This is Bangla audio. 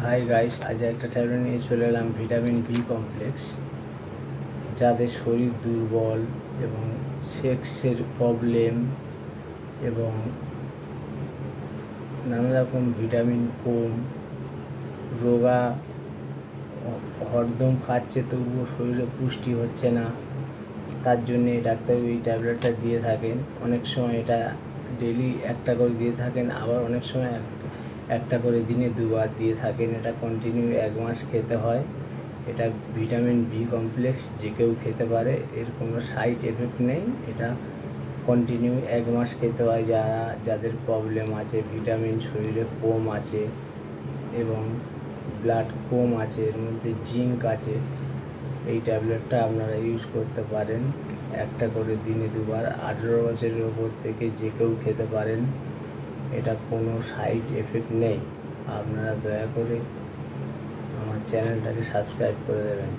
হাই গাইস, আজ একটা ট্যাবলেট নিয়ে চলে এলাম ভিটামিন বি কমপ্লেক্স। যাদের শরীর দুর্বল এবং সেক্সের প্রবলেম এবং নানা রকম ভিটামিন কম, রোগা হরদম খাচ্ছে তবুও শরীরে পুষ্টি হচ্ছে না, তার জন্যে ডাক্তারবাবু এই ট্যাবলেটটা দিয়ে থাকেন। অনেক সময় এটা ডেলি একটা করে দিয়ে থাকেন, আবার অনেক সময় একটা করে দিনে দুবার দিয়ে থাকেন। এটা কন্টিনিউ 1 মাস খেতে হয়। এটা ভিটামিন বি কমপ্লেক্স, যে কেউ খেতে পারে, এর কোনো সাইড এফেক্ট নেই। এটা কন্টিনিউ 1 মাস খেতে হয়। যাদের প্রবলেম আছে, ভিটামিন শরীরে কম আছে এবং ব্লাড কম আছে, এর মধ্যে জিঙ্ক আছে, এই ট্যাবলেটটা আপনারা ইউজ করতে পারেন। একটা করে দিনে দুবার, 18 বছরের ওপর থেকে যে কেউ খেতে পারেন। এটা কোনো সাইড এফেক্ট নেই। আপনারা দয়া করে আমার চ্যানেলটাকে সাবস্ক্রাইব করে দেবেন।